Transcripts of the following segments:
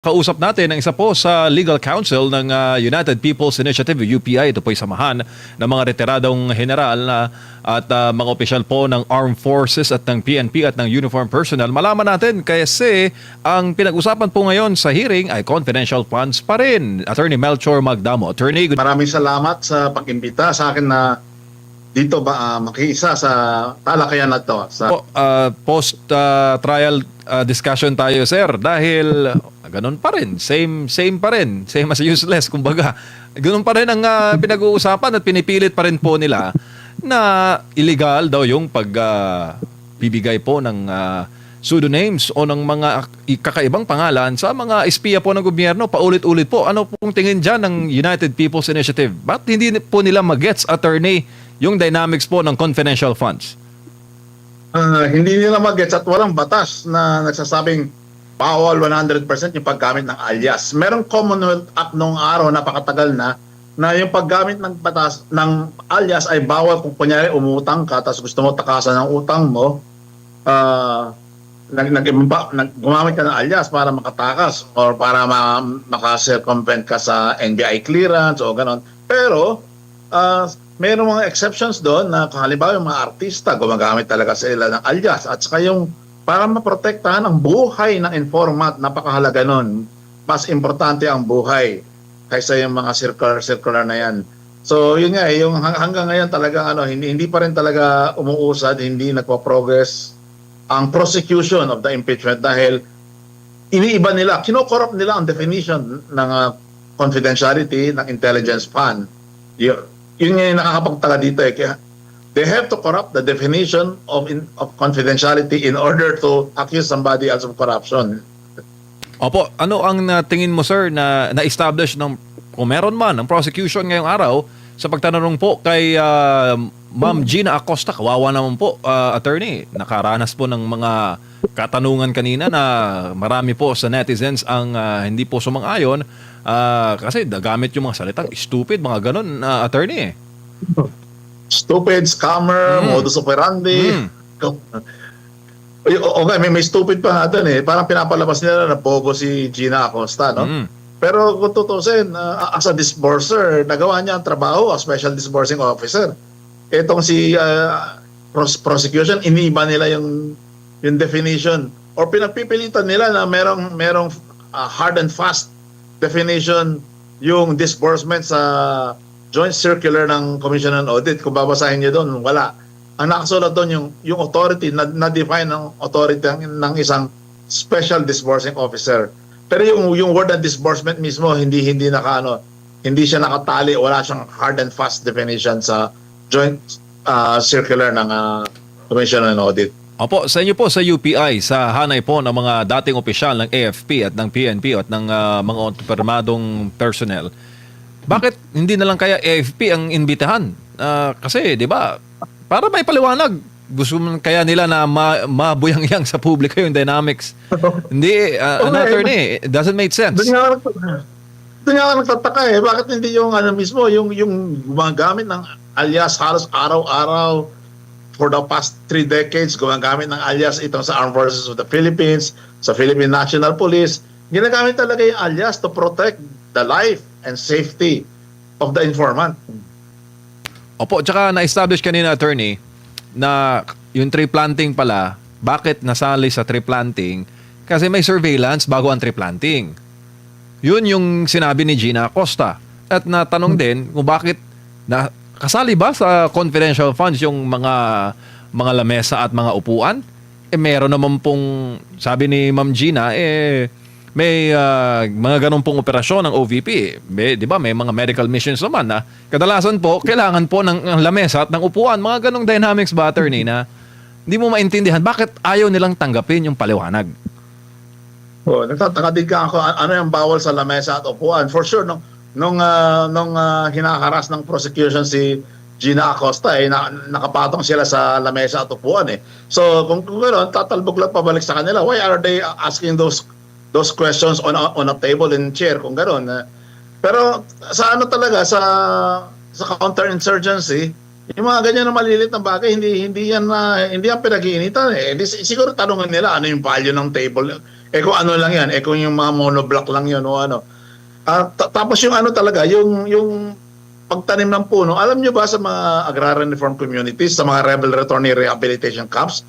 Kausap natin ang isa po sa Legal Counsel ng United People's Initiative, UPI. Ito po ay samahan ng mga retiradong general at mga opisyal po ng Armed Forces at ng PNP at ng Uniform Personnel. Malaman natin kasi ang pinag-usapan po ngayon sa hearing ay confidential funds pa rin. Attorney Melchor Magdamo. Attorney, Maraming salamat sa pag-imbita sa akin na dito makiisa sa talakayan na to. Post-trial discussion tayo, sir, dahil ganun pa rin, same pa rin, same as useless, kumbaga. Ganun pa rin ang pinag-uusapan at pinipilit pa rin po nila na illegal daw yung pagbibigay po ng pseudonames o ng mga kakaibang pangalan sa mga espiya po ng gobyerno paulit-ulit po. Ano pong tingin dyan ng United People's Initiative? Ba't hindi po nila mag-gets, attorney, yung dynamics po ng confidential funds? Hindi nila mag-gets at walang batas na nagsasabing bawal 100% yung paggamit ng alias. Merong Commonwealth Act noong araw, napakatagal na yung paggamit ng batas ng alias ay bawal kung kunyari umutang ka tapos gusto mo takasan ng utang mo, gumamit ka ng alias para makatakas or para maka-circumvent ka sa NBI clearance o ganon. Pero mayroong mga exceptions doon na halimbawa yung mga artista gumagamit talaga sila ng alias at saka yung para maprotektahan ang buhay ng informant, napakahalaga nun. Mas importante ang buhay kaysa yung mga circular na yan. So yun nga, yung hanggang ngayon talaga hindi pa rin talaga umuusad, hindi nagpa-progress ang prosecution of the impeachment dahil iniiba nila, kinokorrupt nila ang definition ng confidentiality ng intelligence fund. Yun nga yung nakakapagtaka dito Kaya they have to corrupt the definition of confidentiality in order to accuse somebody else of corruption. Opo, ano ang tingin mo, sir, na na-establish ng, kung meron man, ng prosecution ngayong araw sa pagtanong po kay Ma'am Gina Acosta? Kawawa naman po, attorney. Nakaranas po ng mga katanungan kanina na marami po sa netizens ang hindi po sumang-ayon kasi nagamit yung mga salitang stupid, mga ganun, attorney. Stupid, scammer, modus operandi. Okay, may stupid pa nga doon Parang pinapalabas nila na bogo si Gina Acosta, no? Pero kung tutusin, as a disburser, nagawa niya ang trabaho as special disbursing officer. Itong si prosecution, iniiba nila yung definition or pinapipilitan nila na merong hard and fast definition yung disbursement sa Joint Circular ng Commission on Audit. Kung babasahin niyo doon, wala. Ang nakasulat doon yung authority, na-define ng authority ng isang special disbursing officer. Pero yung word na disbursement mismo, hindi siya nakatali, wala siyang hard and fast definition sa Joint Circular ng Commission on Audit. Opo, sa inyo po sa UPI, sa hanay po ng mga dating opisyal ng AFP at ng PNP at ng mga permadong personnel, bakit hindi na lang kaya AFP ang imbitahan? Kasi, di ba, para may paliwanag, gusto mo kaya nila na mabuyang-yang sa publiko yung dynamics. Hindi, attorney, it doesn't make sense. Doon nga nagtataka Bakit hindi yung mismo, yung gumagamit ng alias halos araw-araw for the past 3 decades, gumagamit ng alias itong sa Armed Forces of the Philippines, sa Philippine National Police. Ginagamit talaga yung alias to protect the life and safety of the informant. Opo, tsaka na-establish kanina, attorney, na yung tree planting pala, bakit nasali sa tree planting? Kasi may surveillance bago ang tree planting. Yun yung sinabi ni Gina Acosta. At natanong din kung bakit kasali ba sa confidential funds yung mga lamesa at mga upuan? Meron naman pong, sabi ni Ma'am Gina, may mga ganun pong operasyon ng OVP. Di ba? May mga medical missions naman na kadalasan po, kailangan po ng lamesa at ng upuan. Mga ganung dynamics ba, attorney, na hindi mo maintindihan bakit ayaw nilang tanggapin yung paliwanag? Nagtataka din ka ako ano yung bawal sa lamesa at upuan. For sure, nung hinakaras ng prosecution si Gina Acosta, nakapatong sila sa lamesa at upuan So kung gano'n, tatalbog lang pabalik sa kanila. Why are they asking those questions on a table and chair kung gano'n? Pero sa talaga, sa counterinsurgency, yung mga ganyan na maliliit na bagay, hindi yan pinag-iinitan Siguro tanungan nila ano yung value ng table. kung ano lang yan, kung yung mga monoblock lang yun o ano. Tapos yung ano talaga, yung pagtanim ng puno, alam nyo ba sa mga agrarian reform communities, sa mga rebel returnee rehabilitation camps,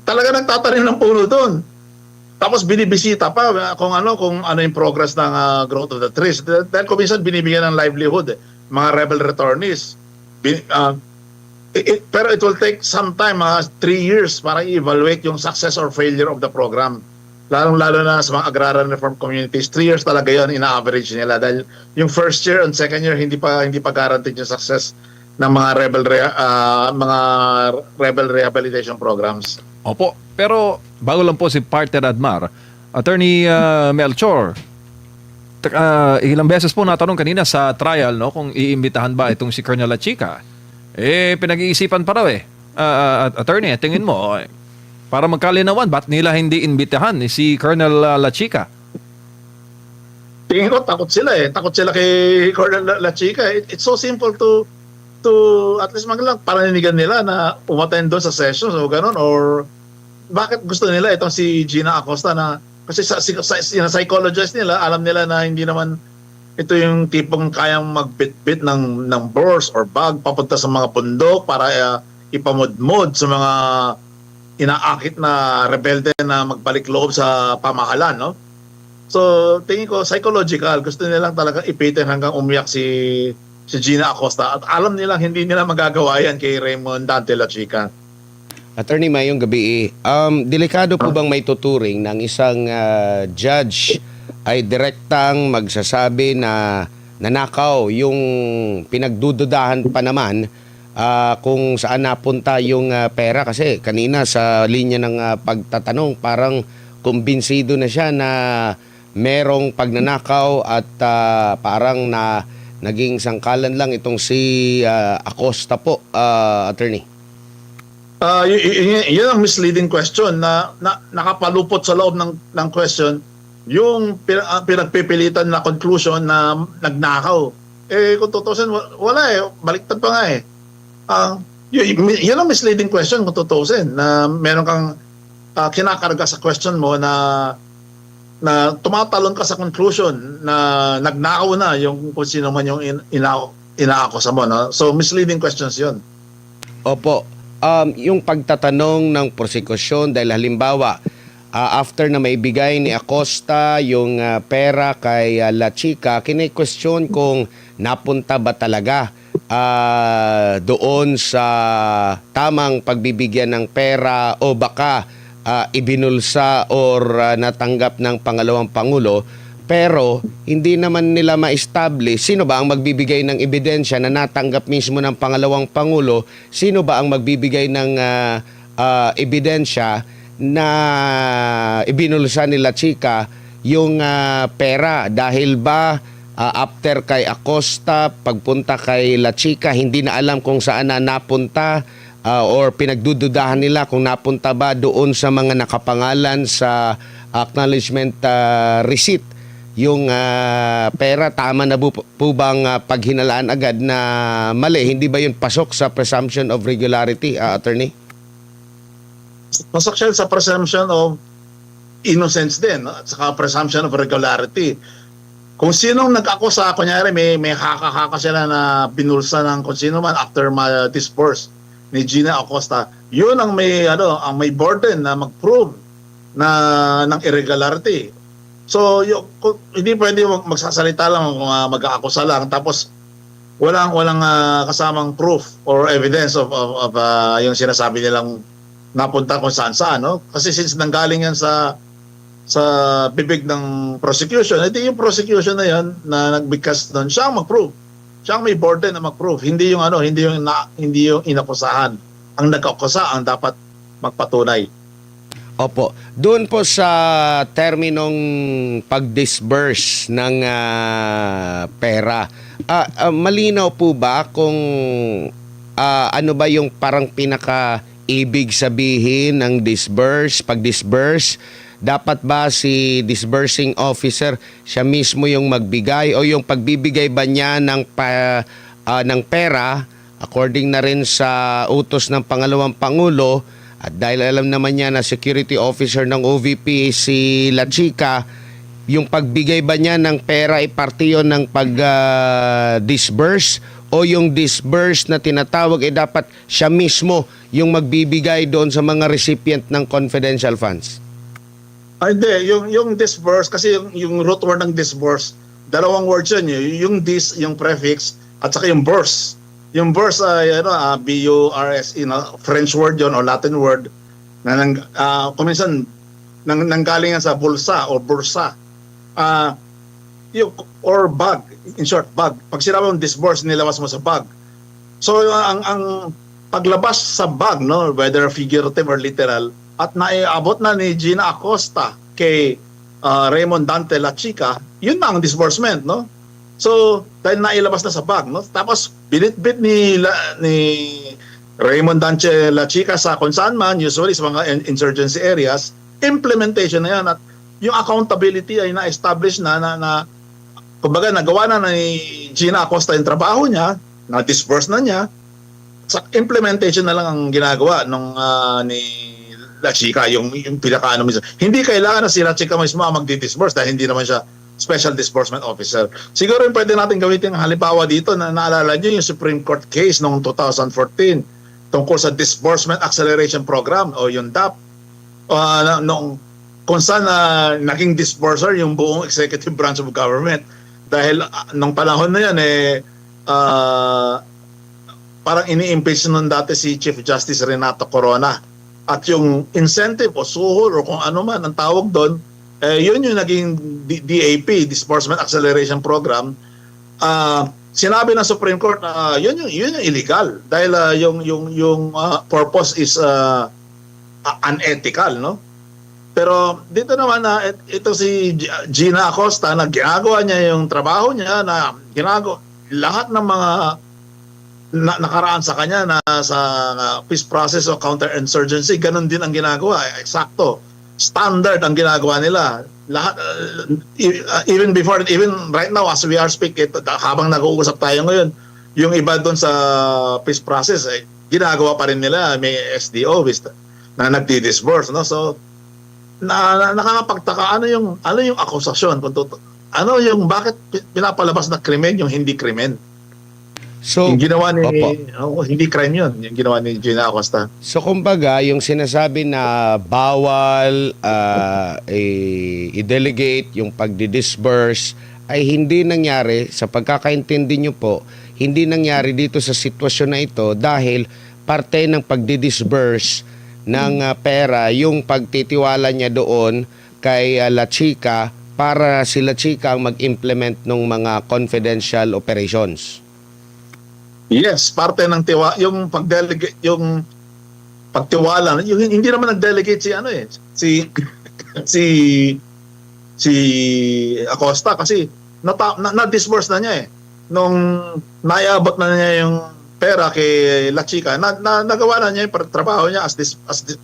talaga nagtatanim ng puno doon. Tapos binibisita pa kung ano yung progress ng growth of the trees. Dahil kung minsan binibigyan ng livelihood mga rebel returnees. Pero it will take some time, 3 years para i-evaluate yung success or failure of the program. Lalong-lalo na sa mga agrarian reform communities, 3 years talaga yun ina-average nila dahil yung first year and second year hindi pa guaranteed yung success ng mga rebel rehabilitation programs. Opo, pero bago lang po si partner Admar, Attorney Melchor, ilang beses po natanong kanina sa trial, no, kung iimbitahan ba itong si Colonel La Chica. Pinag-iisipan pa raw attorney, tingin mo, para magkalinawan, ba't nila hindi imbitahan si Colonel La Chica? Tingin ko takot sila Takot sila kay Colonel La Chica. It's so simple to at least maglang paraninigan nila na umattend doon sa sessions o gano'n, or bakit gusto nila itong si Gina Acosta na kasi sa psychologist nila, alam nila na hindi naman ito yung tipong kayang magbitbit ng burst or bag papunta sa mga bundok para ipamudmod sa mga inaakit na rebelde na magbalik loob sa pamahalan, no? So, tingin ko psychological, gusto nilang talaga ipitin hanggang umiyak si Gina Acosta at alam nilang hindi nila magagawa yan kay Raymond Dante La Chica. Attorney, mayong gabi. Delikado po bang may tuturing ng isang judge ay direktang magsasabi na nanakaw yung pinagdududahan pa naman kung saan napunta yung pera? Kasi kanina sa linya ng pagtatanong, parang kumbinsido na siya na merong pagnanakaw at parang naging sangkalan lang itong si Acosta po, attorney. Yun ang misleading question na nakapalupot sa loob ng question yung pinagpipilitan na conclusion na nagnakaw. Kung tutusin, wala baliktad pa nga yun ang misleading question kung tutusin na meron kang kinakarga sa question mo na tumatalon ka sa conclusion na nagnakaw na yung kung sino man yung inaakusa mo, no? So misleading questions yun. Opo. Yung pagtatanong ng prosekusyon, dahil halimbawa after na maibigay ni Acosta yung pera kay La Chica, kine-question kung napunta ba talaga doon sa tamang pagbibigyan ng pera o baka ibinulsa or natanggap ng pangalawang pangulo, pero hindi naman nila ma-establish sino ba ang magbibigay ng ebidensya na natanggap mismo ng pangalawang pangulo, sino ba ang magbibigay ng ebidensya na ibinulsa ni La Chica yung pera. Dahil ba after kay Acosta, pagpunta kay La Chica, hindi na alam kung saan na napunta, or pinagdududahan nila kung napunta ba doon sa mga nakapangalan sa acknowledgement receipt yung pera. Tama na po bang paghinalaan agad na mali? Hindi ba yun pasok sa presumption of regularity, attorney? Pasok siya sa presumption of innocence din, no? At saka presumption of regularity. Kung sinong nag-akusa, kunyari may haka-haka sila na binulsa ng kung sino man after ma-disperse ni Gina Acosta, yun ang may burden na mag-prove ng irregularity. So, hindi pwede magsasalita lang kung mag-aakusa lang tapos walang kasamang proof or evidence of yung sinasabi nilang napunta kung saan-saan, no? Kasi since nanggaling yan sa bibig ng prosecution, edi yung prosecution na yan na nagbigkas doon, siya ang mag-prove. Siya ang may burden na mag-prove. Hindi yung inakusahan. Ang nag-akusa ang dapat magpatunay. Opo. Doon po sa terminong pag-disburse ng pera, malinaw po ba kung ano ba yung parang pinaka-ibig sabihin ng disburse, pag-disburse? Dapat ba si disbursing officer siya mismo yung magbigay o yung pagbibigay ba niya ng pera according na rin sa utos ng pangalawang pangulo At dahil alam naman niya na security officer ng OVP si La Chica, yung pagbigay ba niya ng pera ay parte yun ng pag-disburse o yung disburse na tinatawag ay dapat siya mismo yung magbibigay doon sa mga recipient ng confidential funds? Hindi, yung disburse, kasi yung root word ng disburse, dalawang words yun, yung dis, yung prefix, at saka yung burse. Yung burse ay B-U-R-S-E, French word yun o Latin word, na kuminsan nanggaling sa bulsa o bursa. Or bag, in short, bag. Pag sinabi mong disburse, nilabas mo sa bag. So ang paglabas sa bag, no, whether figurative or literal, at naiabot na ni Gina Acosta kay Raymond Dante La Chica, yun na ang disbursement, no? So dahil nailabas na sa bag, no? Tapos binitbit ni Raymond Dante La Chica sa kung saan man, usually sa mga insurgency areas, implementation na yan at yung accountability ay na-establish na kumbaga nagawa na ni Gina Acosta yung trabaho niya, na-disburse na niya, sa implementation na lang ang ginagawa nung ni La Chica, yung pinaka-ano mismo. Hindi kailangan na si La Chica mismo ang magdi-disburse dahil hindi naman siya special disbursement officer. Siguro yung pwede natin gawin yung halimbawa dito na naalala nyo yung Supreme Court case noong 2014 tungkol sa Disbursement Acceleration Program o yung DAP kung saan naging disburser yung buong executive branch of government. Dahil nung panahon na yan parang ini-impeach nun dati si Chief Justice Renato Corona. At yung incentive o suhol o kung ano man ang tawag doon, yun yung naging DAP, Disbursement Acceleration Program. Sinabi ng Supreme Court, yun yung illegal dahil yung purpose is unethical, no? Pero dito naman ito si Gina Acosta na ginagawa niya yung trabaho niya na ginagawa lahat ng mga nakaraan sa kanya na sa peace process o counterinsurgency, ganun din ang ginagawa. Eksakto. Standard ang ginagawa nila. Lahat, even right now as we are speaking, habang nag-uusap tayo ngayon, yung iba doon sa peace process, ginagawa pa rin nila. May SDO na nagdi-disburse. No? So, nakakapagtaka, ano yung akusasyon? Ano yung bakit pinapalabas na krimen yung hindi krimen? So, yung ginawa ni hindi crime yun, yung ginawa ni Gina Acosta. So kumbaga, yung sinasabi na bawal i-delegate yung pagdi-disburse ay hindi nangyari, sa pagkakaintindi nyo po, hindi nangyari dito sa sitwasyon na ito dahil parte ng pagdi-disburse ng pera yung pagtitiwala niya doon kay La Chica para si La Chica ang mag-implement ng mga confidential operations. Yes, parte ng yung pag-delegate, yung pagtiwala, yung hindi naman nag-delegate si Acosta kasi na-disburse na niya nung naiabot na niya yung pera kay La Chica, nagawa na niya yung trabaho niya as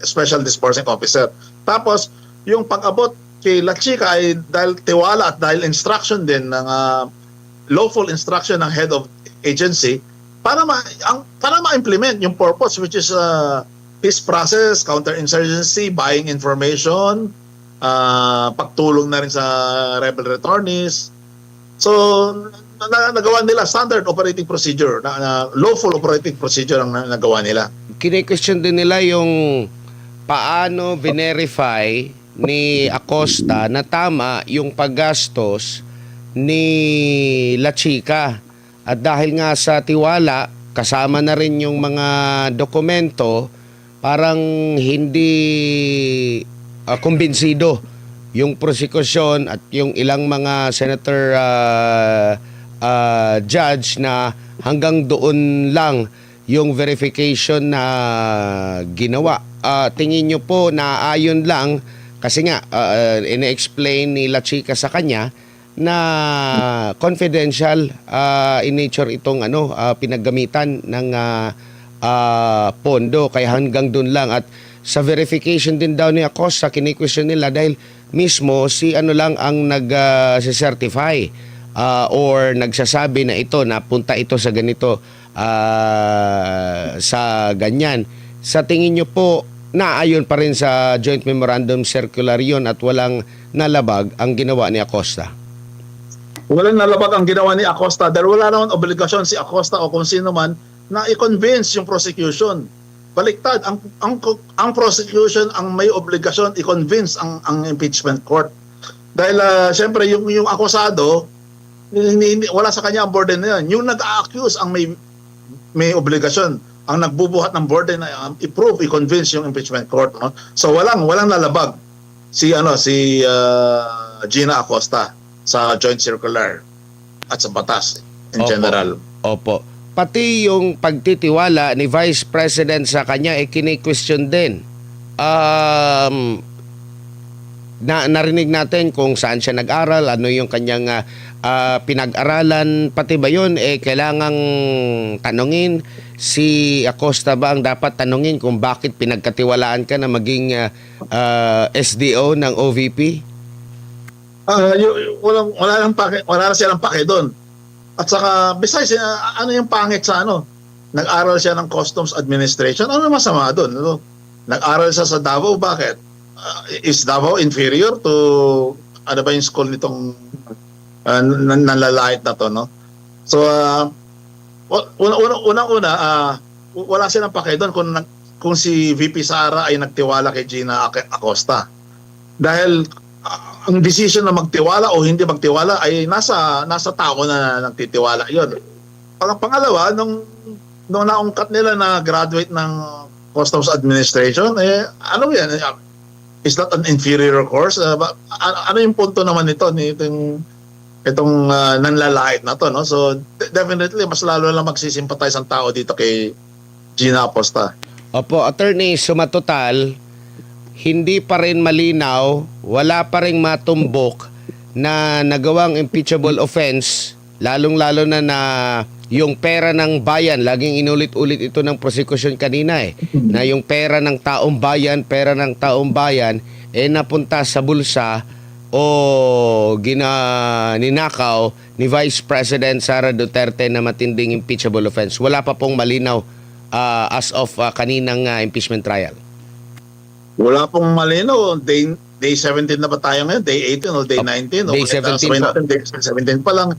special disbursing officer. Tapos yung pag-abot kay La Chica ay dahil tiwala at dahil instruction din ng lawful instruction ng head of agency para ma-implement yung purpose, which is peace process, counterinsurgency, buying information, pagtulong na rin sa rebel returnees. So nagawa nila standard operating procedure, lawful operating procedure ang nagawa nila. Kine-question din nila yung paano verify ni Acosta na tama yung paggastos ni La Chica. At dahil nga sa tiwala, kasama na rin yung mga dokumento, parang hindi kumbinsido yung prosekusyon at yung ilang mga senator judge na hanggang doon lang yung verification na ginawa. Tingin nyo po na ayon lang, kasi nga ina-explain ni La Chica sa kanya na confidential in nature itong pinaggamitan ng pondo, kaya hanggang doon lang. At sa verification din daw ni Acosta, kini-question nila dahil mismo si lang ang nag-certify or nagsasabi na ito, napunta ito sa ganito, sa ganyan. Sa tingin nyo po, naayon pa rin sa Joint Memorandum Circular yun at walang nalabag ang ginawa ni Acosta. Walang nalabag ang ginawa ni Acosta dahil wala naman obligasyon si Acosta o kung sino man na i-convince yung prosecution. Baliktad, ang prosecution ang may obligasyon i-convince ang impeachment court. Dahil siyempre yung akusado, wala sa kanya ang burden na yan. Yung nag-a-accuse ang may obligasyon. Ang nagbubuhat ng burden na i-prove, i-convince yung impeachment court. No? So walang nalabag si Gina Acosta sa joint circular at sa batas in general. Opo. Pati yung pagtitiwala ni Vice President sa kanya kini-question din. Narinig natin kung saan siya nag-aral, ano yung kanyang pinag-aralan, pati ba yun kailangang tanungin si Acosta ba ang dapat tanungin kung bakit pinagkatiwalaan ka na maging SDO ng OVP? Wala na silang pake doon. At saka, besides, ano yung pangit sa nag-aral siya ng Customs Administration, ano yung masama doon? Ano? Nag-aral siya sa Davao, bakit? Is Davao inferior to, ano ba yung school nitong nanlalait na to, no? So, unang-una, wala silang pake doon kung si VP Sara ay nagtiwala kay Gina Acosta. Dahil, ang decision na magtiwala o hindi magtiwala ay nasa tao na nagtitiwala yon. Pangalawa, nung naungkat nila na graduate ng Customs Administration, ano yan? Is that an inferior course? Ano yung punto naman nito? Itong nanlalait na to, no? So, definitely, mas lalo lang magsisimpatize ang tao dito kay Gina Acosta. Opo, Attorney, sumatotal, hindi pa rin malinaw, wala pa rin matumbok na nagawang impeachable offense, lalong-lalo na yung pera ng bayan, laging inulit-ulit ito ng prosecution kanina na yung pera ng taong bayan, napunta sa bulsa o ninakaw ni Vice President Sara Duterte na matinding impeachable offense. Wala pa pong malinaw as of kaninang impeachment trial. Wala pong malinaw. Day 17 na ba tayo ngayon? Day 18 o day 19? Day 17 po. Day 17 pa lang.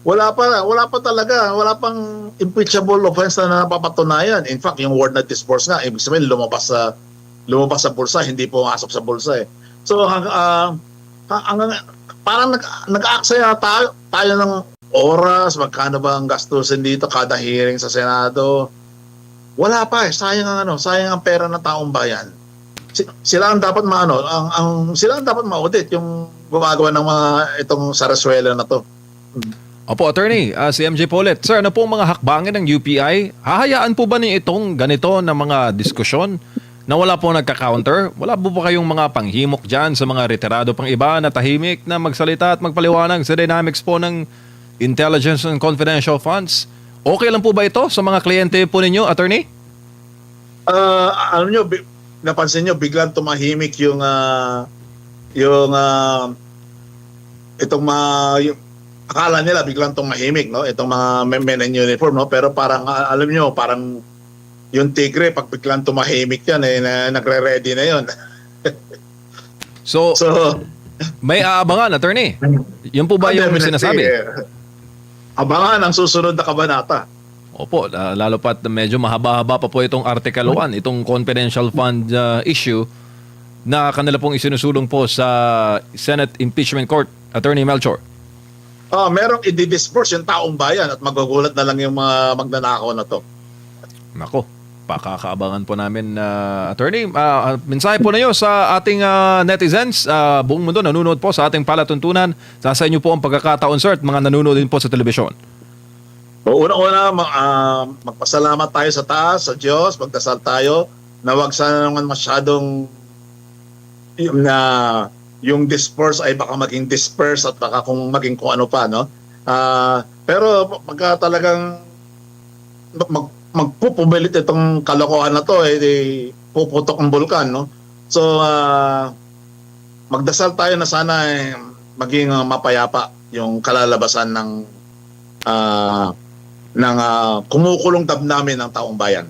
Wala pa talaga. Wala pang impeachable offense na napapatunayan. In fact, yung word na disburse nga, ibig sabihin lumabas sa bulsa, hindi pumasok sa bulsa . So, parang nag-aaksaya tayo ng oras, magkano ba ang gastusin dito kada hearing sa Senado. Wala pa . Sayang ang pera ng taong bayan. Sila ang dapat sila ang dapat ma-audit yung gumagawa ng mga itong sarasuela na to. Opo, Attorney, si MJ Paulet. Sir, ano pong mga hakbangin ng UPI? Hahayaan po ba niyo itong ganito na mga diskusyon na wala po nagka-counter? Wala po ba kayong mga panghimok dyan sa mga retirado pang iba na tahimik na magsalita at magpaliwanag sa dynamics po ng intelligence and confidential funds? Okay lang po ba ito sa mga kliyente po ninyo, Attorney? Alam nyo, napansin nyo, biglang tumahimik yung akala nila biglang tumahimik, no? Itong mga men in uniform, no? Pero parang, alam nyo, parang yung tigre, pag biglang tumahimik yan, nagre-ready na yun. So, may aabangan, Attorney. Yun po ba yung sinasabi? Abangan ang susunod na kabanata. Opo, lalo pat medyo mahaba-haba pa po itong Article 1, itong confidential fund issue na kanila pong isinusulong po sa Senate Impeachment Court. Attorney Melchor. Merong i-disperse yung taong bayan at magugulat na lang yung mga magnanakaw na to. Nako, pakakaabangan po namin, Attorney. Mensahe po na nyo sa ating netizens, buong mundo nanonood po sa ating palatuntunan. Sa inyo po ang pagkakataon, sir, at mga nanonood din po sa telebisyon. Una-una, magpasalamat tayo sa taas, sa Diyos, magdasal tayo na wag sana naman masyadong yung disperse ay baka maging disperse at baka maging kung ano pa, no? Pero pagka talagang magpupumilit itong kalokohan na to, puputok ang bulkan, no? So, magdasal tayo na sana maging mapayapa yung kalalabasan ng kumukulong damdamin ng taong bayan.